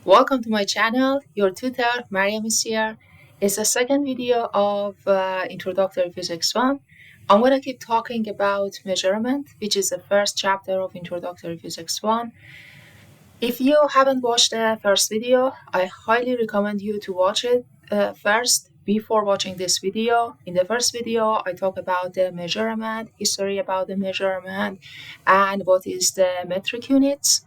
Welcome to my channel. Your tutor, Mariam, is here. It's the second video of Introductory Physics 1. I'm going to keep talking about measurement, which is the first chapter of Introductory Physics 1. If you haven't watched the first video, I highly recommend you to watch it first before watching this video. In the first video, I talk about the measurement, history about the measurement, and what is the metric units.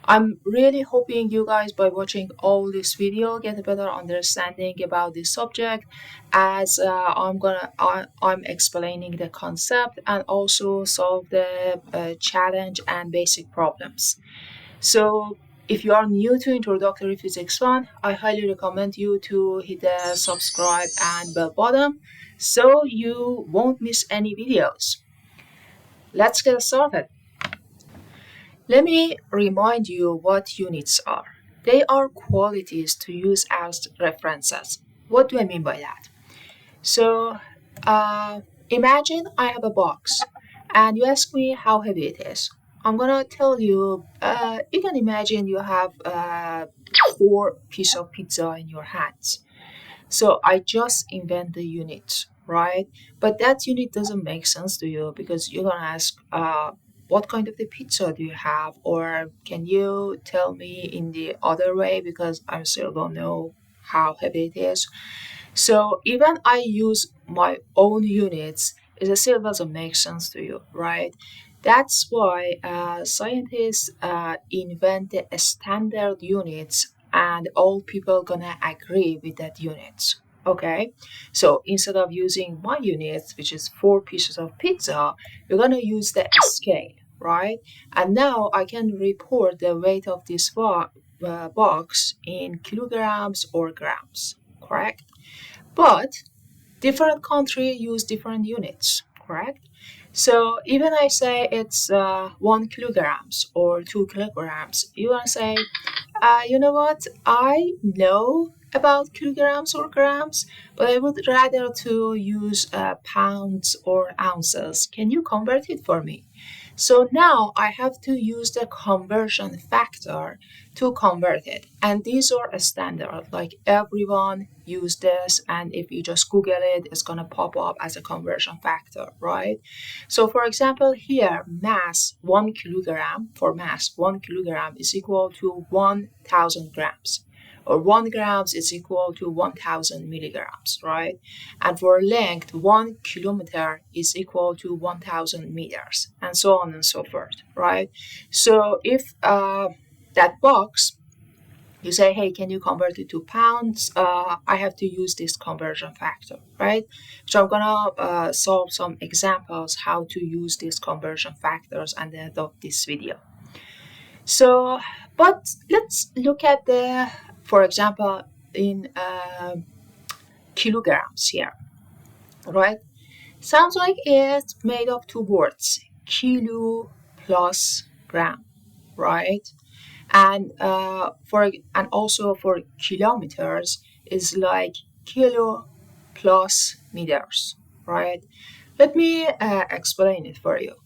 I'm really hoping you guys, by watching all this video, get a better understanding about this subject, as I'm explaining the concept and also solve the challenge and basic problems. So if you are new to Introductory Physics 1, I highly recommend you to hit the subscribe and bell button so you won't miss any videos. Let's get started. Let me remind you what units are. They are quantities to use as references. What do I mean by that? So, imagine I have a box and you ask me how heavy it is. I'm gonna tell you, you can imagine you have 4 pieces of pizza in your hands. So I just invent the unit, right? But that unit doesn't make sense to you because you're gonna ask, what kind of the pizza do you have? Or can you tell me in the other way because I still don't know how heavy it is. So even I use my own units, it still doesn't make sense to you, right? That's why scientists invent the standard units and all people gonna agree with that units. Okay, so instead of using my units, which is 4 pieces of pizza, we're gonna use the scale, right? And now I can report the weight of this box in kilograms or grams, correct? But different country use different units, correct? So even I say it's 1 kilograms or 2 kilograms, you want to say, you know what? I know about kilograms or grams, but I would rather to use pounds or ounces. Can you convert it for me? So now I have to use the conversion factor to convert it. And these are a standard, like everyone use this. And if you just Google it, it's going to pop up as a conversion factor, right? So for example, here, mass 1 kilogram, for mass 1 kilogram is equal to 1000 grams. Or 1 grams is equal to 1000 milligrams, right? And for length, 1 kilometer is equal to 1000 meters, and so on and so forth, right? So if that box, you say, hey, can you convert it to pounds? I have to use this conversion factor, right? So I'm gonna solve some examples how to use these conversion factors at the end of this video. So, but let's look at the, for example, in kilograms here, right? Sounds like it's made of 2 words, kilo plus gram, right? And and also for kilometers is like kilo plus meters, right? Let me explain it for you.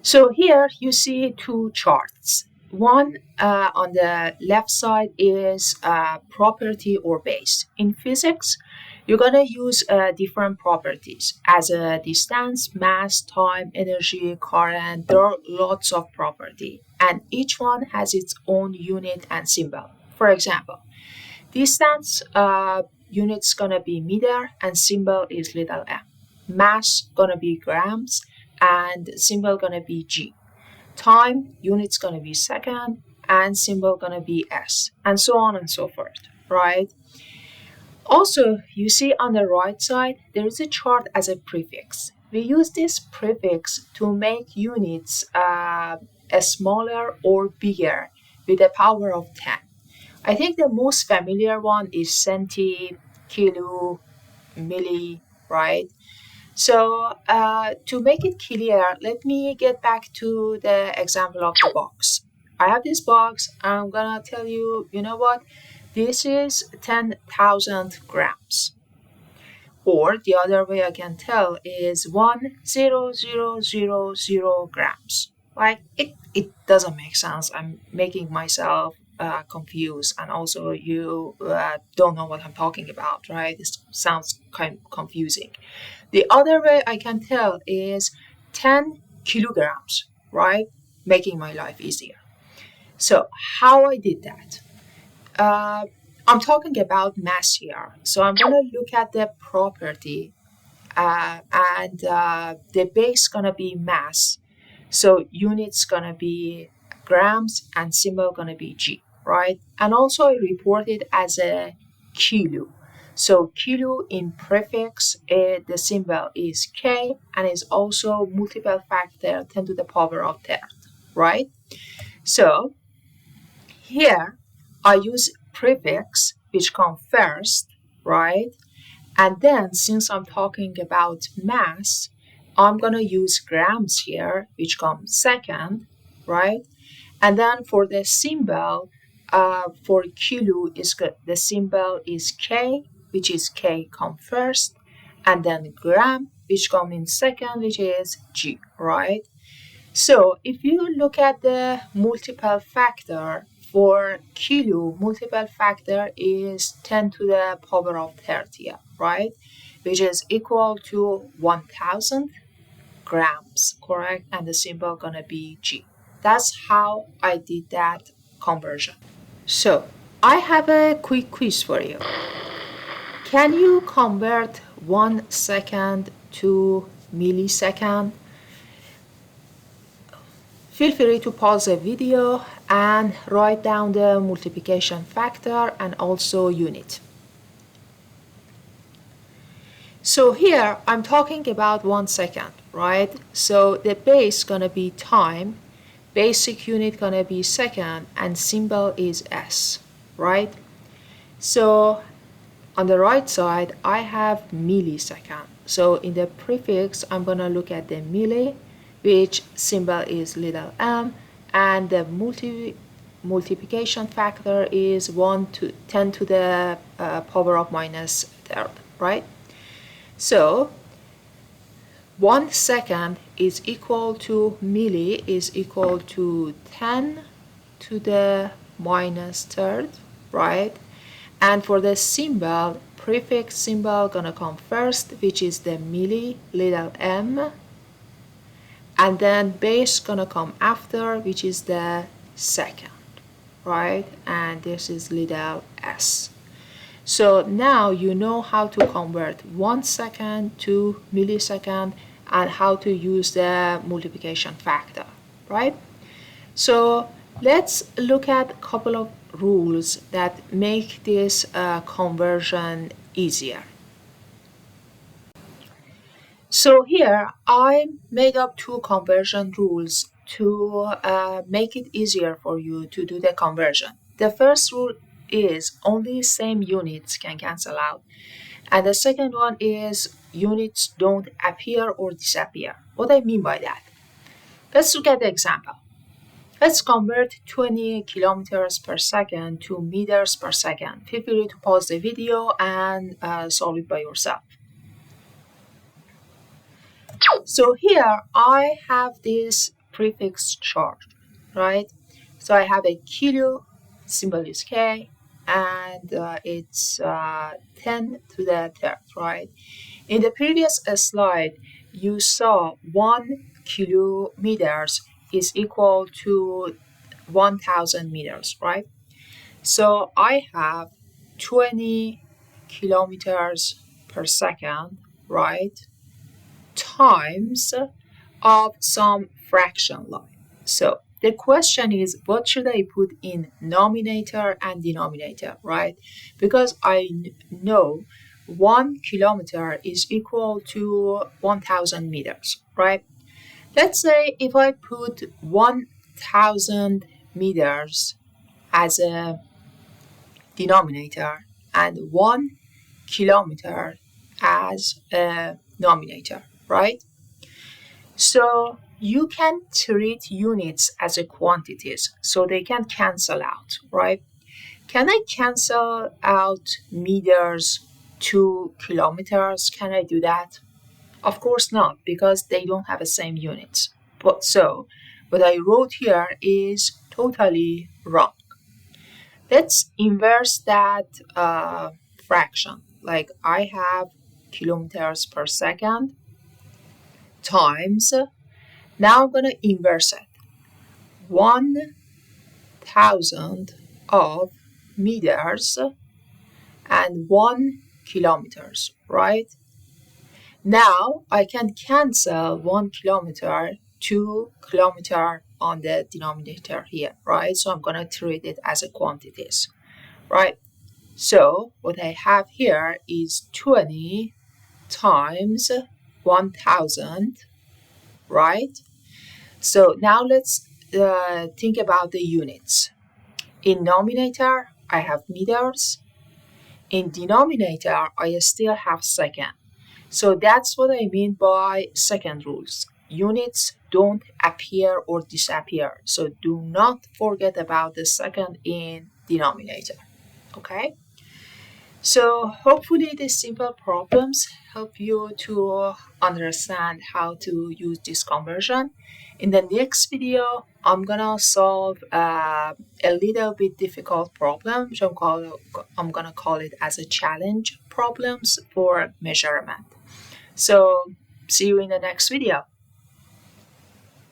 So here you see 2 charts. One on the left side is property or base. In physics, you're going to use different properties as a distance, mass, time, energy, current. There are lots of property, and each one has its own unit and symbol. For example, distance unit's going to be meter and symbol is little m. Mass going to be grams and symbol going to be g. Time unit's going to be second and symbol going to be s, and so on and so forth, right? Also, you see on the right side, there is a chart as a prefix. We use this prefix to make units smaller or bigger with a power of 10. I think the most familiar one is centi, kilo, milli, right? So to make it clear, let me get back to the example of the box. I have this box. I'm gonna tell you, you know what? This is 10,000 grams. Or the other way I can tell is 1,0,0,0 grams. Like it doesn't make sense. I'm making myself confused, and also you don't know what I'm talking about, right? This sounds kind of confusing. The other way I can tell is 10 kilograms, right? Making my life easier. So how I did that? Uh, I'm talking about mass here. So I'm gonna look at the property, and the base gonna be mass. So units gonna be grams and symbol gonna be G, right? And also I report it as a kilo. So kilo in prefix, the symbol is K and is also multiple factor 10 to the power of third, right? So here I use prefix which come first, right? And then since I'm talking about mass, I'm gonna use grams here, which comes second, right? And then for the symbol, for kilo is the symbol is K, which is K come first, and then gram, which come in second, which is G, right? So if you look at the multiple factor for kilo, multiple factor is 10 to the power of 30, right? Which is equal to 1000 grams, correct? And the symbol gonna be G. That's how I did that conversion. So I have a quick quiz for you. Can you convert 1 second to millisecond? Feel free to pause the video and write down the multiplication factor and also unit. So here I'm talking about 1 second, right? So the base gonna be time, basic unit gonna be second, and symbol is S, right? So on the right side I have millisecond. So in the prefix I'm gonna look at the milli, which symbol is little m, and the multiplication factor is 1 to 10 to the power of minus third, right? So 1 second is equal to milli is equal to 10 to the minus third, right? And for the symbol, prefix symbol gonna come first, which is the milli, little m, and then base gonna come after, which is the second, right? And this is little s. So now you know how to convert 1 second to millisecond and how to use the multiplication factor, right? So let's look at a couple of rules that make this conversion easier. So here I made up two conversion rules to make it easier for you to do the conversion. The first rule is only same units can cancel out. And the second one is units don't appear or disappear. What I mean by that? Let's look at the example. Let's convert 20 kilometers per second to meters per second. Feel free to pause the video and solve it by yourself. So here I have this prefix chart, right? So I have a kilo, symbol is K, and it's 10 to the third, right? In the previous slide, you saw 1 kilometers is equal to 1000 meters, right? So I have 20 kilometers per second, right? Times of some fraction line. So the question is, what should I put in numerator and denominator, right? Because I know 1 kilometer is equal to 1000 meters, right? Let's say if I put 1000 meters as a denominator and 1 kilometer as a nominator, right? So you can treat units as a quantities, so they can cancel out, right? Can I cancel out meters to kilometers? Can I do that? Of course not, because they don't have the same units. But so what I wrote here is totally wrong. Let's inverse that fraction. Like I have kilometers per second times, now I'm going to inverse it. 1,000 of meters and 1 kilometers, right? Now I can cancel 1 kilometer, 2 kilometer on the denominator here, right? So I'm going to treat it as a quantities, right? So what I have here is 20 times 1,000, right? So now let's think about the units. In numerator, I have meters. In denominator, I still have second. So that's what I mean by second rules. Units don't appear or disappear. So do not forget about the second in denominator. Okay? So hopefully these simple problems help you to understand how to use this conversion. In the next video, I'm gonna solve a little bit difficult problem, which I'm gonna call it as a challenge problems for measurement. So see you in the next video.